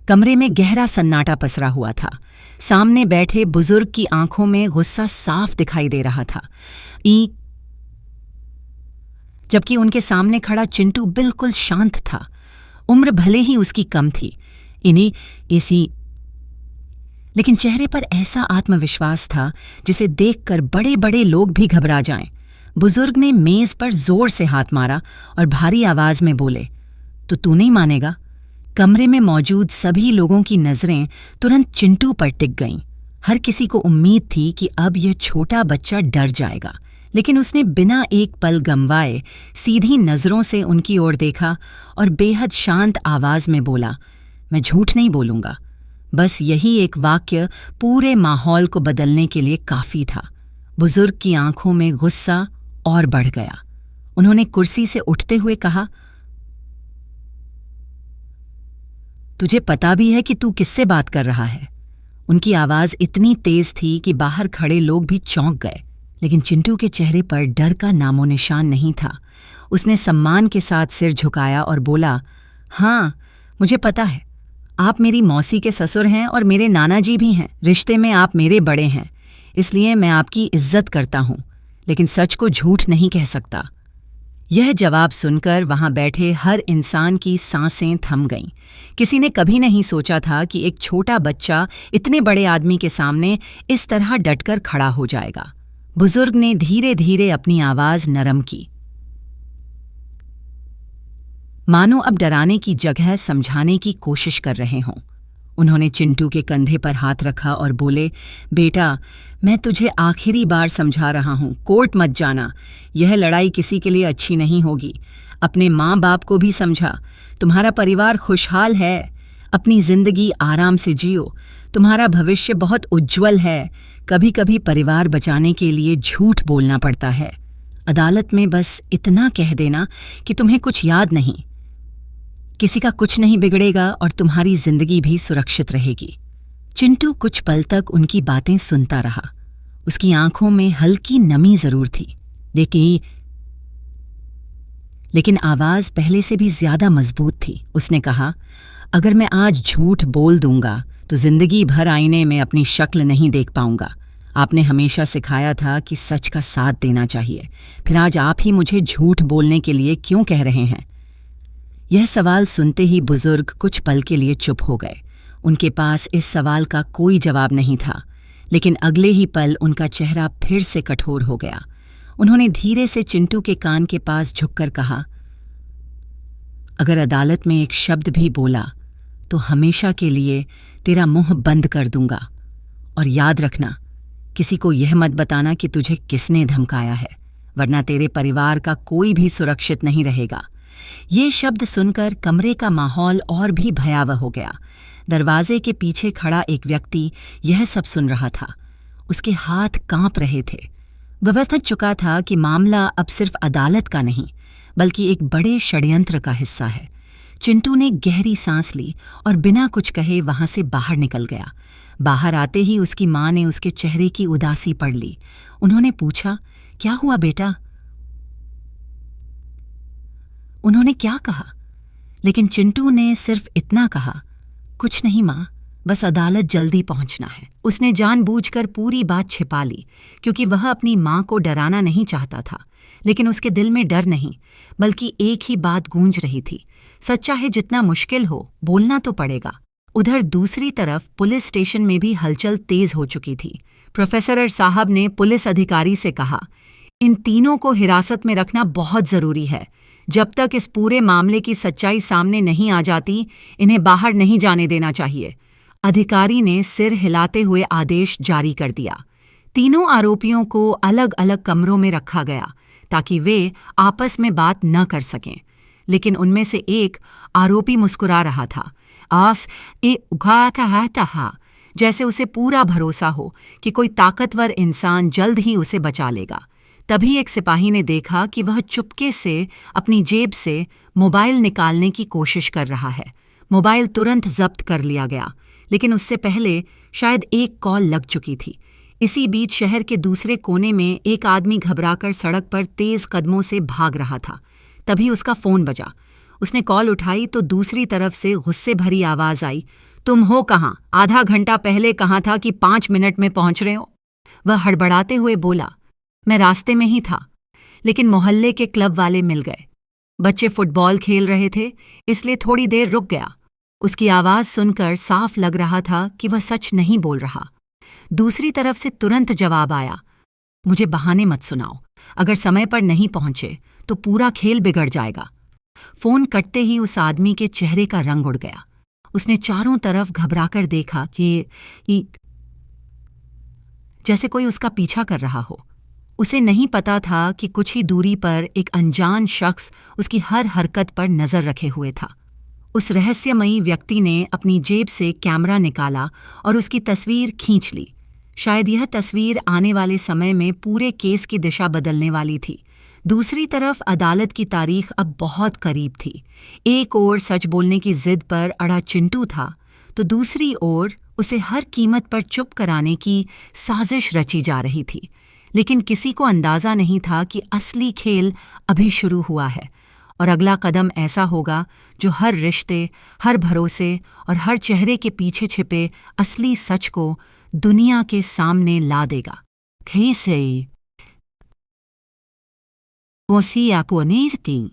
कमरे में गहरा सन्नाटा पसरा हुआ था। सामने बैठे बुजुर्ग की आंखों में गुस्सा साफ दिखाई दे रहा था, जबकि उनके सामने खड़ा चिंटू बिल्कुल शांत था। उम्र भले ही उसकी कम थी, लेकिन चेहरे पर ऐसा आत्मविश्वास था जिसे देखकर बड़े बड़े लोग भी घबरा जाएं। बुजुर्ग ने मेज पर जोर से हाथ मारा और भारी आवाज में बोले, तो तू नहीं मानेगा? कमरे में मौजूद सभी लोगों की नजरें तुरंत चिंटू पर टिक गईं। हर किसी को उम्मीद थी कि अब यह छोटा बच्चा डर जाएगा, लेकिन उसने बिना एक पल गंवाए सीधी नजरों से उनकी ओर देखा और बेहद शांत आवाज में बोला, मैं झूठ नहीं बोलूंगा। बस यही एक वाक्य पूरे माहौल को बदलने के लिए काफी था। बुजुर्ग की आंखों में गुस्सा और बढ़ गया। उन्होंने कुर्सी से उठते हुए कहा, तुझे पता भी है कि तू किससे बात कर रहा है? उनकी आवाज इतनी तेज थी कि बाहर खड़े लोग भी चौंक गए, लेकिन चिंटू के चेहरे पर डर का नामो निशान नहीं था। उसने सम्मान के साथ सिर झुकाया और बोला, हाँ, मुझे पता है। आप मेरी मौसी के ससुर हैं और मेरे नाना जी भी हैं। रिश्ते में आप मेरे बड़े हैं, इसलिए मैं आपकी इज्जत करता हूं, लेकिन सच को झूठ नहीं कह सकता। यह जवाब सुनकर वहां बैठे हर इंसान की सांसें थम गईं। किसी ने कभी नहीं सोचा था कि एक छोटा बच्चा इतने बड़े आदमी के सामने इस तरह डटकर खड़ा हो जाएगा। बुजुर्ग ने धीरे धीरे अपनी आवाज नरम की, मानो अब डराने की जगह समझाने की कोशिश कर रहे हों। उन्होंने चिंटू के कंधे पर हाथ रखा और बोले, बेटा, मैं तुझे आखिरी बार समझा रहा हूं, कोर्ट मत जाना। यह लड़ाई किसी के लिए अच्छी नहीं होगी। अपने माँ बाप को भी समझा। तुम्हारा परिवार खुशहाल है। अपनी जिंदगी आराम से जियो। तुम्हारा भविष्य बहुत उज्जवल है। कभी कभी परिवार बचाने के लिए झूठ बोलना पड़ता है। अदालत में बस इतना कह देना कि तुम्हें कुछ याद नहीं। किसी का कुछ नहीं बिगड़ेगा और तुम्हारी जिंदगी भी सुरक्षित रहेगी। चिंटू कुछ पल तक उनकी बातें सुनता रहा। उसकी आंखों में हल्की नमी जरूर थी, लेकिन आवाज पहले से भी ज्यादा मजबूत थी। उसने कहा, अगर मैं आज झूठ बोल दूंगा तो जिंदगी भर आईने में अपनी शक्ल नहीं देख पाऊंगा। आपने हमेशा सिखाया था कि सच का साथ देना चाहिए, फिर आज आप ही मुझे झूठ बोलने के लिए क्यों कह रहे हैं? यह सवाल सुनते ही बुजुर्ग कुछ पल के लिए चुप हो गए। उनके पास इस सवाल का कोई जवाब नहीं था, लेकिन अगले ही पल उनका चेहरा फिर से कठोर हो गया। उन्होंने धीरे से चिंटू के कान के पास झुककर कहा, अगर अदालत में एक शब्द भी बोला तो हमेशा के लिए तेरा मुंह बंद कर दूंगा। और याद रखना, किसी को यह मत बताना कि तुझे किसने धमकाया है, वरना तेरे परिवार का कोई भी सुरक्षित नहीं रहेगा। ये शब्द सुनकर कमरे का माहौल और भी भयावह हो गया। दरवाजे के पीछे खड़ा एक व्यक्ति यह सब सुन रहा था। उसके हाथ कांप रहे थे। वह समझ चुका था कि मामला अब सिर्फ अदालत का नहीं, बल्कि एक बड़े षड्यंत्र का हिस्सा है। चिंटू ने गहरी सांस ली और बिना कुछ कहे वहां से बाहर निकल गया। बाहर आते ही उसकी माँ ने उसके चेहरे की उदासी पढ़ ली। उन्होंने पूछा, क्या हुआ बेटा? उन्होंने क्या कहा, लेकिन चिंटू ने सिर्फ इतना कहा, कुछ नहीं माँ, बस अदालत जल्दी पहुंचना है। उसने जानबूझकर पूरी बात छिपा ली, क्योंकि वह अपनी माँ को डराना नहीं चाहता था। लेकिन उसके दिल में डर नहीं, बल्कि एक ही बात गूंज रही थी, सच चाहे जितना मुश्किल हो, बोलना तो पड़ेगा। उधर दूसरी तरफ पुलिस स्टेशन में भी हलचल तेज हो चुकी थी। प्रोफेसर साहब ने पुलिस अधिकारी से कहा, इन तीनों को हिरासत में रखना बहुत जरूरी है। जब तक इस पूरे मामले की सच्चाई सामने नहीं आ जाती, इन्हें बाहर नहीं जाने देना चाहिए। अधिकारी ने सिर हिलाते हुए आदेश जारी कर दिया। तीनों आरोपियों को अलग अलग कमरों में रखा गया ताकि वे आपस में बात न कर सकें। लेकिन उनमें से एक आरोपी मुस्कुरा रहा था, जैसे उसे पूरा भरोसा हो कि कोई ताकतवर इंसान जल्द ही उसे बचा लेगा। तभी एक सिपाही ने देखा कि वह चुपके से अपनी जेब से मोबाइल निकालने की कोशिश कर रहा है। मोबाइल तुरंत जब्त कर लिया गया, लेकिन उससे पहले शायद एक कॉल लग चुकी थी। इसी बीच शहर के दूसरे कोने में एक आदमी घबराकर सड़क पर तेज कदमों से भाग रहा था। तभी उसका फोन बजा। उसने कॉल उठाई तो दूसरी तरफ से गुस्से भरी आवाज आई, तुम हो कहाँ? आधा घंटा पहले कहा था कि 5 मिनट में पहुंच रहे हो। वह हड़बड़ाते हुए बोला, मैं रास्ते में ही था, लेकिन मोहल्ले के क्लब वाले मिल गए। बच्चे फुटबॉल खेल रहे थे, इसलिए थोड़ी देर रुक गया। उसकी आवाज़ सुनकर साफ लग रहा था कि वह सच नहीं बोल रहा। दूसरी तरफ से तुरंत जवाब आया, मुझे बहाने मत सुनाओ। अगर समय पर नहीं पहुंचे तो पूरा खेल बिगड़ जाएगा। फोन कटते ही उस आदमी के चेहरे का रंग उड़ गया। उसने चारों तरफ घबराकर देखा कि जैसे कोई उसका पीछा कर रहा हो। उसे नहीं पता था कि कुछ ही दूरी पर एक अनजान शख्स उसकी हर हरकत पर नजर रखे हुए था। उस रहस्यमयी व्यक्ति ने अपनी जेब से कैमरा निकाला और उसकी तस्वीर खींच ली। शायद यह तस्वीर आने वाले समय में पूरे केस की दिशा बदलने वाली थी। दूसरी तरफ अदालत की तारीख अब बहुत करीब थी। एक ओर सच बोलने की जिद पर अड़ा चिंटू था, तो दूसरी ओर उसे हर कीमत पर चुप कराने की साजिश रची जा रही थी। लेकिन किसी को अंदाजा नहीं था कि असली खेल अभी शुरू हुआ है और अगला कदम ऐसा होगा जो हर रिश्ते, हर भरोसे और हर चेहरे के पीछे छिपे असली सच को दुनिया के सामने ला देगा। कैसे? 我是亚国尼斯汀。